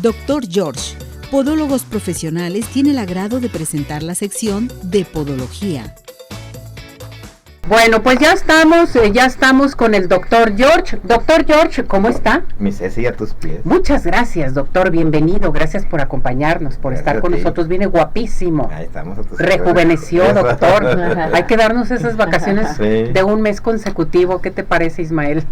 Dr. George, Podólogos Profesionales, tiene el agrado de presentar la sección de Podología. Bueno, pues ya estamos con el doctor George. Doctor George, ¿cómo está? Mi Ceci, a tus pies. Muchas gracias, doctor, bienvenido, gracias por acompañarnos, por estar con nosotros, viene guapísimo. Ahí estamos a tus Rejuveneció, pies. doctor. Hay que darnos esas vacaciones Sí. de un mes consecutivo. ¿Qué te parece, Ismael?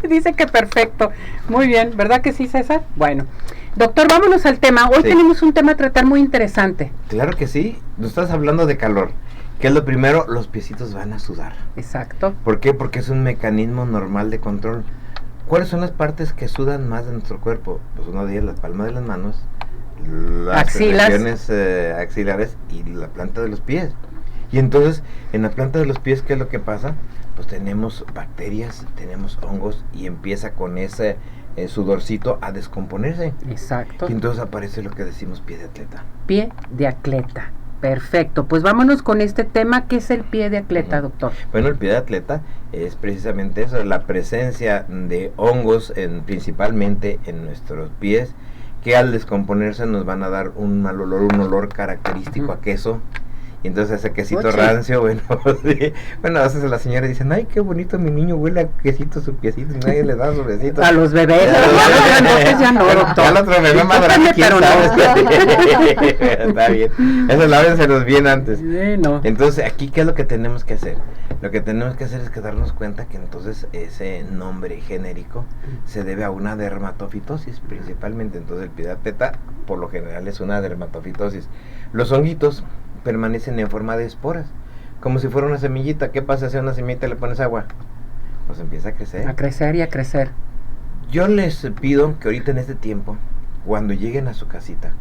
Dice que perfecto. Muy bien, ¿verdad que sí, César? Bueno, doctor, vámonos al tema. Hoy tenemos un tema a tratar muy interesante. Claro que sí, nos estás hablando de calor. ¿Qué es lo primero? Los piecitos van a sudar. Exacto. ¿Por qué? Porque es un mecanismo normal de control. ¿Cuáles son las partes que sudan más de nuestro cuerpo? Pues una de ellas, la palma de las manos, las regiones axilares y la planta de los pies. Y entonces, en la planta de los pies, ¿qué es lo que pasa? Pues tenemos bacterias, tenemos hongos y empieza con ese sudorcito a descomponerse. Exacto. Y entonces aparece lo que decimos pie de atleta. Pie de atleta. Perfecto, pues vámonos con este tema. ¿Qué es el pie de atleta, doctor? Bueno, el pie de atleta es precisamente eso, la presencia de hongos principalmente en nuestros pies, que al descomponerse nos van a dar un mal olor, un olor característico a queso. Y entonces ese quesito rancio, bueno, sí. Bueno, a veces las señoras dicen, ay, qué bonito mi niño, huele a quesito su piecito, y nadie le da su besito. A los bebés, ya no, doctor. Al otro bebé más grande, ¿quién sabe? Está bien, eso lávenselos bien antes. Sí, no. Entonces, aquí, ¿qué es lo que tenemos que hacer? Lo que tenemos que hacer es que darnos cuenta que entonces ese nombre genérico se debe a una dermatofitosis, principalmente. Entonces, el pie de atleta, por lo general, es una dermatofitosis. Los honguitos permanecen en forma de esporas, como si fuera una semillita. ¿Qué pasa si a una semillita le pones agua? Pues empieza a crecer. A crecer y a crecer. Yo les pido que ahorita en este tiempo, cuando lleguen a su casita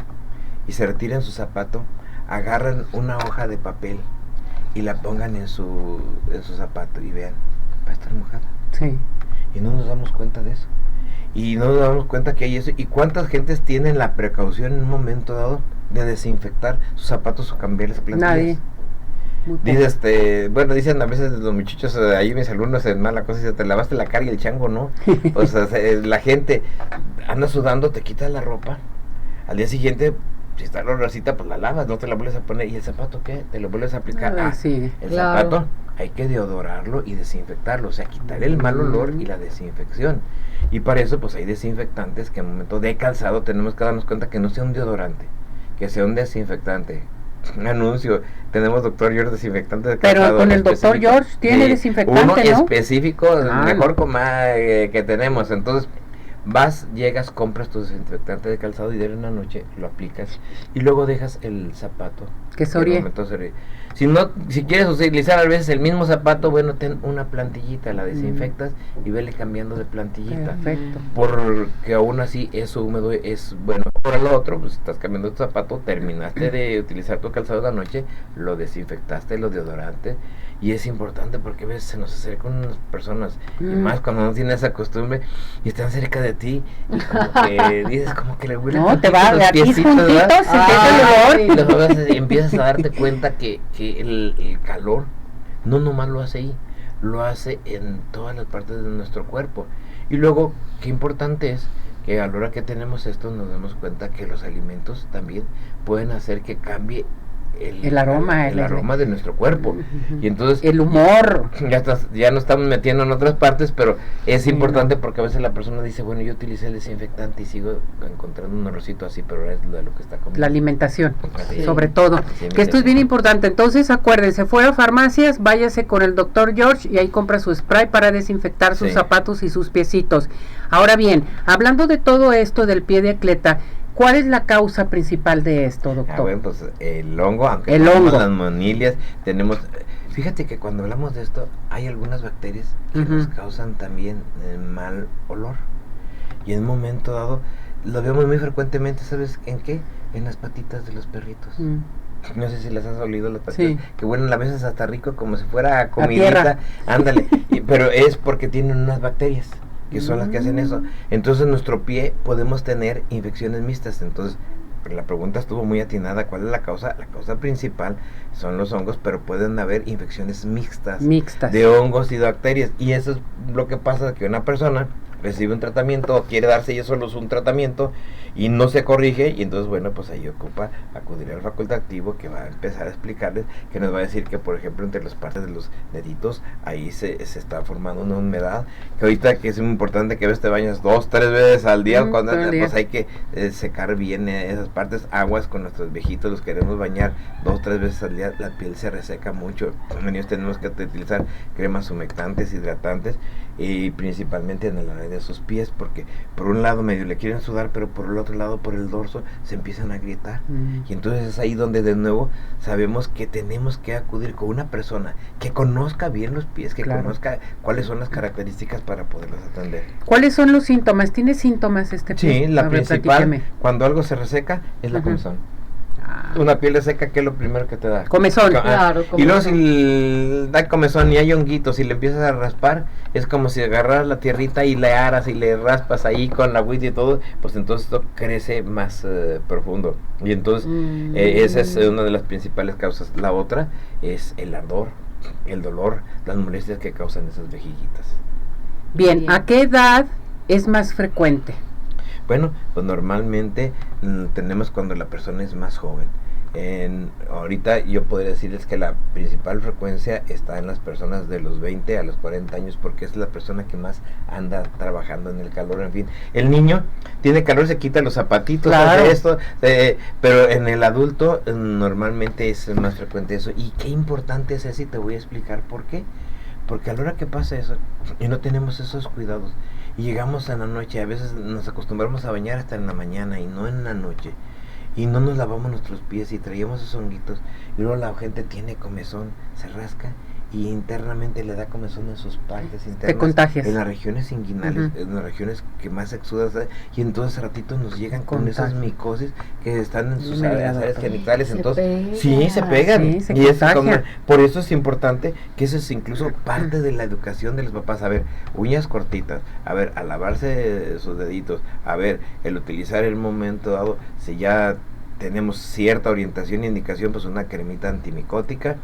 y se retiren su zapato, agarran una hoja de papel y la pongan en su zapato y vean, va a estar mojada. Sí. Y no nos damos cuenta de eso. Y no nos damos cuenta que hay eso. ¿Y cuántas gentes tienen la precaución en un momento dado de desinfectar sus zapatos o cambiarles plantillas? Nadie. Dice, bueno, dicen a veces los muchachos, ahí mis alumnos en mala cosa, dice, te lavaste la cara y el chango, ¿no? O sea, la gente anda sudando, te quita la ropa, al día siguiente, si está olorosita, pues la lavas, no te la vuelves a poner. ¿Y el zapato qué? ¿Te lo vuelves a aplicar? Sí, el zapato hay que deodorarlo y desinfectarlo, o sea, quitar el mal olor y la desinfección. Y para eso, pues hay desinfectantes que en el momento de calzado tenemos que darnos cuenta que no sea un deodorante, que sea un desinfectante. Un anuncio, tenemos doctor George desinfectante de calzado. Pero con el doctor George tiene desinfectante, uno ¿no? específico, mejor que tenemos. Entonces vas, llegas, compras tu desinfectante de calzado y de una noche lo aplicas y luego dejas el zapato que se orie. Si quieres utilizar a veces el mismo zapato, bueno, ten una plantillita, la desinfectas y vele cambiando de plantillita. Perfecto. Porque aún así eso húmedo es bueno. Por el otro, pues estás cambiando tu zapato, terminaste de utilizar tu calzado de la noche, lo desinfectaste, lo deodorante. Y es importante porque a veces se nos acercan unas personas, y más cuando no tienen esa costumbre, y están cerca de ti, y como que dices, como que le huele te va a dar piecitos, y y empiezas a darte cuenta que el calor no nomás lo hace ahí, lo hace en todas las partes de nuestro cuerpo. Y luego, qué importante es que a la hora que tenemos esto nos damos cuenta que los alimentos también pueden hacer que cambie el aroma de nuestro cuerpo. Y entonces el humor ya no estamos metiendo en otras partes, pero es importante porque a veces la persona dice, bueno, yo utilicé el desinfectante y sigo encontrando un olorcito así, pero es de lo que está comiendo. La alimentación, así, sobre todo, que esto es bien importante. Entonces acuérdense, fuera a farmacias, váyase con el doctor George y ahí compra su spray para desinfectar sus zapatos y sus piecitos. Ahora bien, hablando de todo esto del pie de atleta, ¿cuál es la causa principal de esto, doctor? Bueno, pues el hongo, aunque tenemos las monilias, tenemos... Fíjate que cuando hablamos de esto, hay algunas bacterias que nos causan también mal olor. Y en un momento dado, lo vemos muy frecuentemente, ¿sabes en qué? En las patitas de los perritos. No sé si las has olido las patitas, que huelen a veces hasta rico, como si fuera comidita. Ándale, pero es porque tienen unas bacterias que son las que hacen eso. Entonces en nuestro pie podemos tener infecciones mixtas. Entonces la pregunta estuvo muy atinada. ¿Cuál es la causa? La causa principal son los hongos, pero pueden haber infecciones mixtas de hongos y de bacterias. Y eso es lo que pasa, que una persona recibe un tratamiento o quiere darse ella solo un tratamiento y no se corrige, y entonces bueno, pues ahí ocupa acudir al facultativo, que va a empezar a explicarles, que nos va a decir que por ejemplo entre las partes de los deditos ahí se está formando una humedad, que ahorita que es muy importante que a veces te bañas 2, 3 veces al día, cuando pues hay que secar bien esas partes, aguas con nuestros viejitos, los queremos bañar 2, 3 veces al día, la piel se reseca mucho, los niños tenemos que utilizar cremas humectantes, hidratantes, y principalmente en el área de sus pies, porque por un lado medio le quieren sudar, pero por el otro lado, por el dorso, se empiezan a agrietar, y entonces es ahí donde de nuevo sabemos que tenemos que acudir con una persona que conozca bien los pies, que conozca cuáles son las características para poderlos atender. ¿Cuáles son los síntomas? ¿Tiene síntomas este pie? Sí, la principal, cuando algo se reseca, es la comezón. Una piel seca, ¿qué es lo primero que te da? Comezón. Claro, comezón. Y luego si da comezón y hay honguitos y le empiezas a raspar, es como si agarras la tierrita y le aras y le raspas ahí con la agüita y todo, pues entonces esto crece más profundo. Y entonces esa es una de las principales causas. La otra es el ardor, el dolor, las molestias que causan esas vejiguitas. Bien, ¿a qué edad es más frecuente? Bueno, pues normalmente tenemos cuando la persona es más joven. Ahorita yo podría decirles que la principal frecuencia está en las personas de los 20 a los 40 años, porque es la persona que más anda trabajando en el calor. En fin, el niño tiene calor, se quita los zapatitos, hace esto, pero en el adulto normalmente es más frecuente eso. Y qué importante es eso, y te voy a explicar por qué. Porque a la hora que pasa eso y no tenemos esos cuidados y llegamos a la noche, a veces nos acostumbramos a bañar hasta en la mañana y no en la noche, y no nos lavamos nuestros pies y traíamos esos honguitos, y luego la gente tiene comezón, se rasca y internamente le da comezón en sus partes internas, te contagias en las regiones inguinales, en las regiones que más exudas, y entonces ratitos nos llegan con esas micosis que están en sus áreas genitales, entonces sí se pegan, se y por eso es importante que eso es incluso parte de la educación de los papás. A ver, uñas cortitas, a ver, a lavarse sus deditos, a ver, el utilizar el momento dado, si ya tenemos cierta orientación e indicación, pues una cremita antimicótica.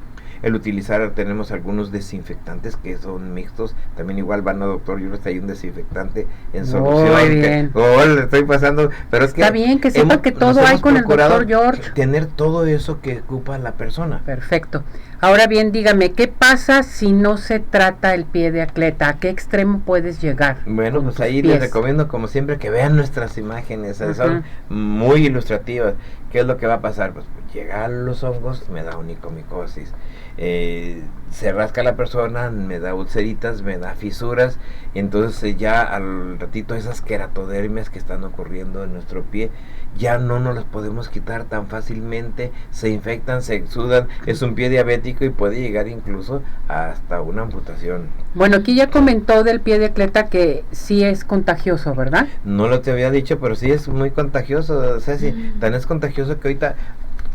El utilizar, tenemos algunos desinfectantes que son mixtos, también igual van a doctor, yo creo que hay un desinfectante en solución. Muy bien. Le estoy pasando, pero es que está bien que sepa que todo hay con el doctor George. Tener todo eso que ocupa la persona. Perfecto. Ahora bien, dígame, ¿qué pasa si no se trata el pie de atleta? ¿A qué extremo puedes llegar? Bueno, pues ahí les recomiendo como siempre que vean nuestras imágenes, son muy ilustrativas. ¿Qué es lo que va a pasar? Pues llegan los hongos, me da onicomicosis. Se rasca la persona, me da ulceritas, me da fisuras, entonces ya al ratito esas queratodermias que están ocurriendo en nuestro pie ya no nos las podemos quitar tan fácilmente, se infectan, se exudan, es un pie diabético y puede llegar incluso hasta una amputación. Bueno, aquí ya comentó del pie de atleta que sí es contagioso, ¿verdad? No lo te había dicho, pero sí es muy contagioso, Ceci, tan es contagioso que ahorita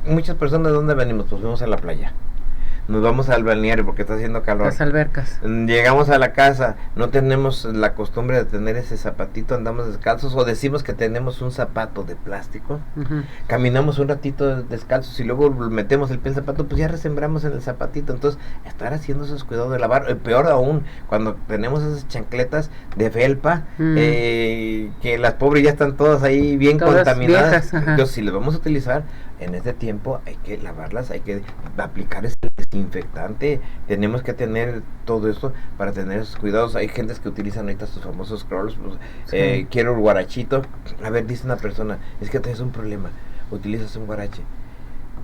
muchas personas, ¿de dónde venimos? Pues vamos a la playa. Nos vamos al balneario porque está haciendo calor. Las albercas. Llegamos a la casa, no tenemos la costumbre de tener ese zapatito, andamos descalzos o decimos que tenemos un zapato de plástico. Caminamos un ratito descalzos y luego metemos el pie en el zapato, pues ya resembramos en el zapatito. Entonces, estar haciendo esos cuidados de lavar, peor aún, cuando tenemos esas chancletas de felpa, que las pobres ya están todas ahí bien todas contaminadas. Viejas, entonces, si las vamos a utilizar en este tiempo, hay que lavarlas, hay que aplicar ese desinfectante, tenemos que tener todo esto para tener esos cuidados. Hay gentes que utilizan ahorita sus famosos crawls, pues, quiero un guarachito. A ver, dice una persona, es que tienes un problema, utilizas un guarache,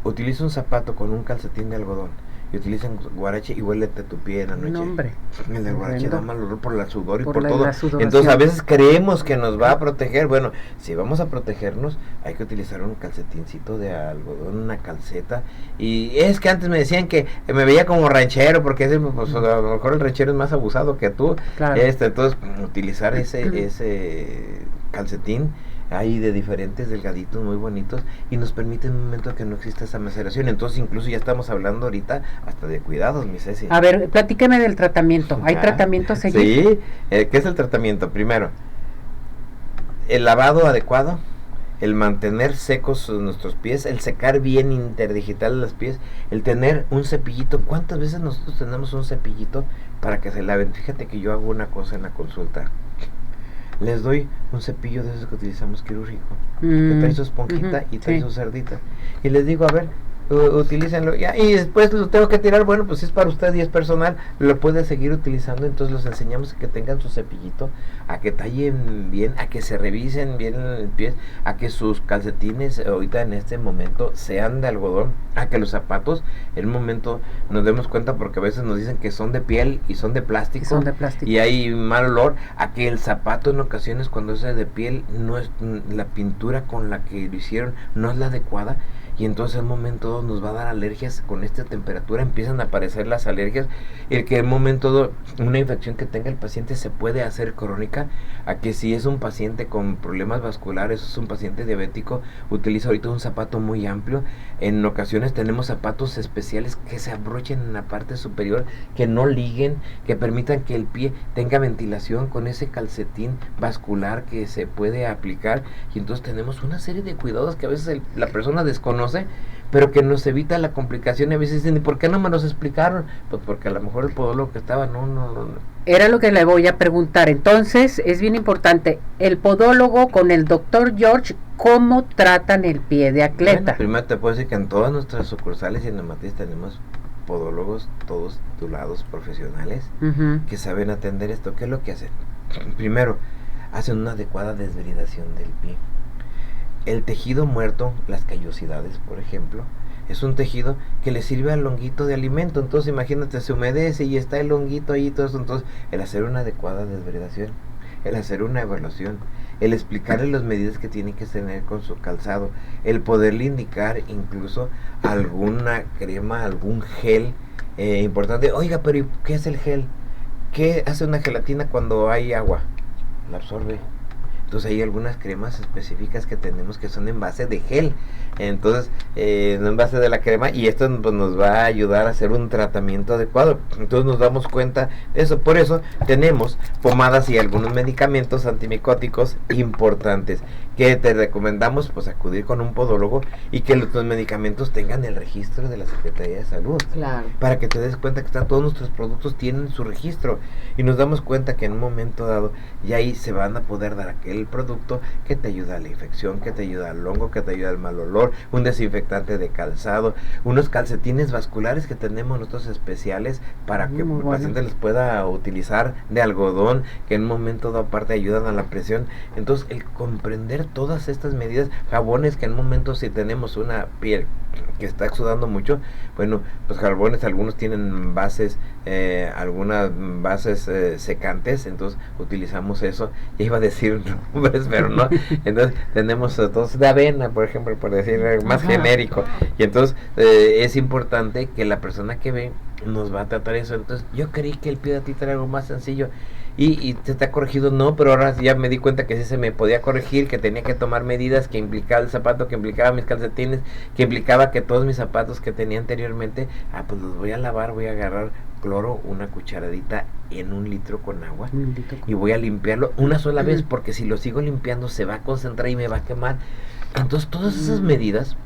utiliza un zapato con un calcetín de algodón y utilizan guarache y huélete tu pie en la noche. No, hombre. El de guarache da mal olor por la sudor y por todo. Entonces a veces creemos que nos va a proteger. Bueno, si vamos a protegernos, hay que utilizar un calcetincito de algodón, una calceta. Y es que antes me decían que me veía como ranchero, porque pues, a lo mejor el ranchero es más abusado que tú. Claro. Entonces, utilizar ese calcetín hay de diferentes, delgaditos, muy bonitos, y nos permite en un momento que no exista esa maceración. Entonces incluso ya estamos hablando ahorita hasta de cuidados, mi Ceci. A ver, platíqueme del tratamiento. ¿Hay tratamiento a seguir? Sí, ¿qué es el tratamiento? Primero, el lavado adecuado, el mantener secos nuestros pies, el secar bien interdigital los pies, el tener un cepillito. ¿Cuántas veces nosotros tenemos un cepillito para que se laven? Fíjate que yo hago una cosa en la consulta. les doy un cepillo de esos que utilizamos quirúrgico, que trae su esponjita y trae su cerdita, y les digo, a ver, utilícenlo ya, y después lo tengo que tirar, bueno, pues si es para usted y es personal, lo puede seguir utilizando. Entonces los enseñamos a que tengan su cepillito, a que tallen bien, a que se revisen bien el pie, a que sus calcetines ahorita en este momento sean de algodón, a que los zapatos en un momento nos demos cuenta, porque a veces nos dicen que son de piel y son de plástico, y hay mal olor, a que el zapato en ocasiones cuando es de piel no es la pintura con la que lo hicieron, no es la adecuada, y entonces en un momento nos va a dar alergias. Con esta temperatura empiezan a aparecer las alergias, el que en un momento una infección que tenga el paciente se puede hacer crónica, a que si es un paciente con problemas vasculares, es un paciente diabético, utiliza ahorita un zapato muy amplio. En ocasiones tenemos zapatos especiales que se abrochen en la parte superior, que no liguen, que permitan que el pie tenga ventilación con ese calcetín vascular que se puede aplicar, y entonces tenemos una serie de cuidados que a veces la persona desconoce, pero que nos evita la complicación. Y a veces dicen, ¿y por qué no me los explicaron? Pues porque a lo mejor el podólogo que estaba no. Era lo que le voy a preguntar. Entonces es bien importante, el podólogo con el doctor George, ¿cómo tratan el pie de atleta? Bueno, primero te puedo decir que en todas nuestras sucursales y en Matriz tenemos podólogos, todos titulados profesionales, que saben atender esto. ¿Qué es lo que hacen? Primero, hacen una adecuada desbridación del pie. El tejido muerto, las callosidades, por ejemplo, es un tejido que le sirve al honguito de alimento. Entonces imagínate, se humedece y está el honguito ahí y todo eso. Entonces el hacer una adecuada desbridación, el hacer una evaluación, el explicarle las medidas que tiene que tener con su calzado, el poderle indicar incluso alguna crema, algún gel importante. Oiga, pero ¿qué es el gel? ¿Qué hace una gelatina cuando hay agua? La absorbe. Entonces hay algunas cremas específicas que tenemos que son en base de gel, entonces no en base de la crema, y esto pues, nos va a ayudar a hacer un tratamiento adecuado. Entonces nos damos cuenta de eso. Por eso tenemos pomadas y algunos medicamentos antimicóticos importantes que te recomendamos pues acudir con un podólogo, y que los medicamentos tengan el registro de la Secretaría de Salud, claro, para que te des cuenta que todos nuestros productos tienen su registro, y nos damos cuenta que en un momento dado ya ahí se van a poder dar aquel producto que te ayuda a la infección, que te ayuda al hongo, que te ayuda al mal olor, un desinfectante de calzado, unos calcetines vasculares que tenemos nosotros especiales para que el paciente los pueda utilizar, de algodón, que en un momento dado aparte ayudan a la presión. Entonces el comprender todas estas medidas, jabones que en un momento, si tenemos una piel que está exudando mucho, bueno, pues jabones algunos tienen bases, algunas bases secantes, entonces utilizamos eso. Ya iba a decir nombres, pero no. Entonces tenemos todos de avena, por ejemplo, por decir más genérico, y entonces es importante que la persona que ve nos va a tratar eso. Entonces yo creí que el pie de ti era algo más sencillo, y te ha corregido, no, pero ahora ya me di cuenta que sí se me podía corregir, que tenía que tomar medidas, que implicaba el zapato, que implicaba mis calcetines, que implicaba que todos mis zapatos que tenía anteriormente, pues los voy a lavar, voy a agarrar cloro, una cucharadita en 1 litro con agua, y voy a limpiarlo una sola vez, porque si lo sigo limpiando se va a concentrar y me va a quemar. Entonces todas esas medidas,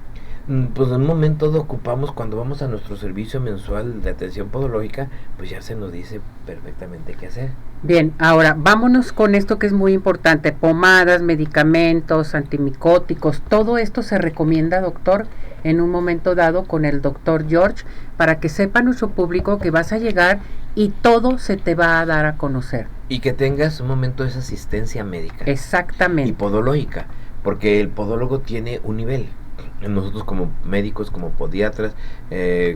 pues en un momento lo ocupamos cuando vamos a nuestro servicio mensual de atención podológica, pues ya se nos dice perfectamente qué hacer. Bien, ahora vámonos con esto que es muy importante: pomadas, medicamentos, antimicóticos, todo esto se recomienda, doctor, en un momento dado con el doctor George, para que sepa nuestro público que vas a llegar y todo se te va a dar a conocer. Y que tengas un momento de esa asistencia médica. Exactamente. Y podológica, porque el podólogo tiene un nivel. Nosotros como médicos, como podiatras,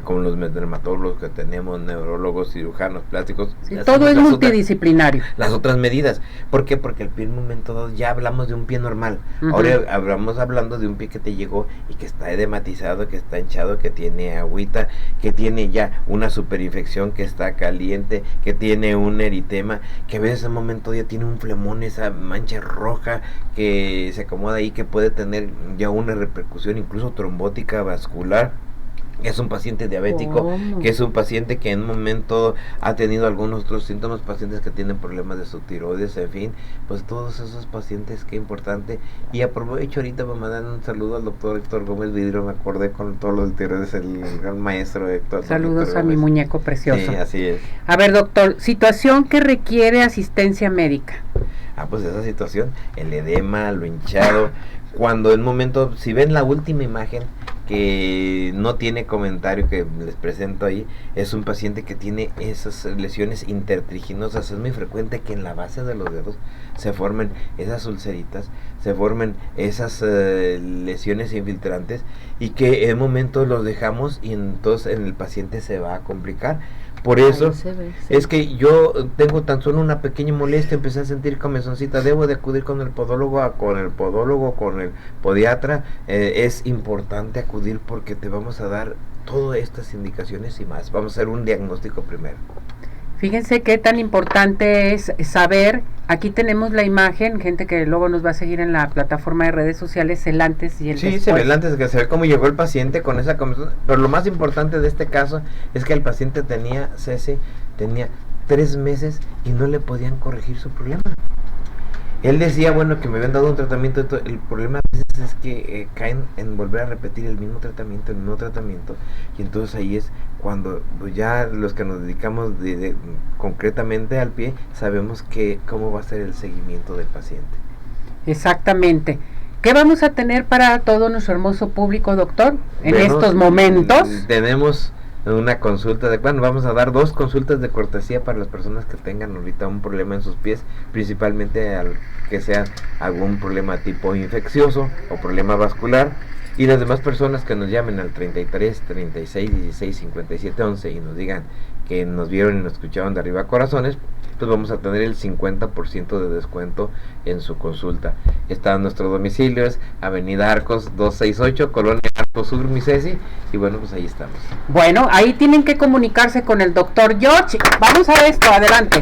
como los dermatólogos que tenemos, neurólogos, cirujanos plásticos, sí, todo es multidisciplinario. Las otras medidas, ¿por qué? Porque el pie en un momento dado ya hablamos de un pie normal, ahora hablamos hablando de un pie que te llegó y que está edematizado, que está hinchado, que tiene agüita, que tiene ya una superinfección, que está caliente, que tiene un eritema, que a veces en un momento ya tiene un flemón, esa mancha roja que se acomoda ahí, que puede tener ya una repercusión incluso trombótica vascular. Es un paciente diabético, que es un paciente que en un momento ha tenido algunos otros síntomas, pacientes que tienen problemas de su tiroides, en fin, pues todos esos pacientes, qué importante. Y aprovecho ahorita para mandar un saludo al doctor Héctor Gómez Vidrio, me acordé con todo lo del tiroides, el gran maestro Héctor. Saludos a mi muñeco precioso. Sí, así es. A ver, doctor, situación que requiere asistencia médica. pues esa situación, el edema, lo hinchado, cuando en un momento, si ven la última imagen, que no tiene comentario que les presento ahí, es un paciente que tiene esas lesiones intertriginosas. Es muy frecuente que en la base de los dedos se formen esas ulceritas, se formen esas lesiones infiltrantes, y que en momento los dejamos y entonces en el paciente se va a complicar. Por eso es que yo tengo tan solo una pequeña molestia, empecé a sentir comezoncita, debo de acudir con el podólogo, con el podiatra. Es importante acudir porque te vamos a dar todas estas indicaciones y más. Vamos a hacer un diagnóstico primero. Fíjense qué tan importante es saber, aquí tenemos la imagen, gente que luego nos va a seguir en la plataforma de redes sociales, el antes y el después. Sí, se ve el antes, que se ve cómo llegó el paciente con esa comezón, pero lo más importante de este caso es que el paciente tenía 3 meses y no le podían corregir su problema. Él decía, bueno, que me habían dado un tratamiento, el problema a veces es que caen en volver a repetir el mismo tratamiento, y entonces ahí es cuando pues ya los que nos dedicamos concretamente al pie, sabemos que cómo va a ser el seguimiento del paciente. Exactamente. ¿Qué vamos a tener para todo nuestro hermoso público, doctor, en estos momentos? Tenemos una consulta vamos a dar 2 consultas de cortesía para las personas que tengan ahorita un problema en sus pies, principalmente al que sea algún problema tipo infeccioso o problema vascular, y las demás personas que nos llamen al 33 36 16 57 11 y nos digan que nos vieron y nos escucharon de arriba corazones, pues vamos a tener el 50% de descuento en su consulta. Está en nuestro domicilio, es Avenida Arcos 268, Colonia Arcos Sur, Misesi, y bueno, pues ahí estamos. Bueno, ahí tienen que comunicarse con el doctor George. Vamos a esto, adelante.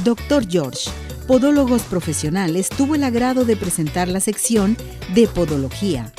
Dr. George, Podólogos Profesionales, tuvo el agrado de presentar la sección de Podología.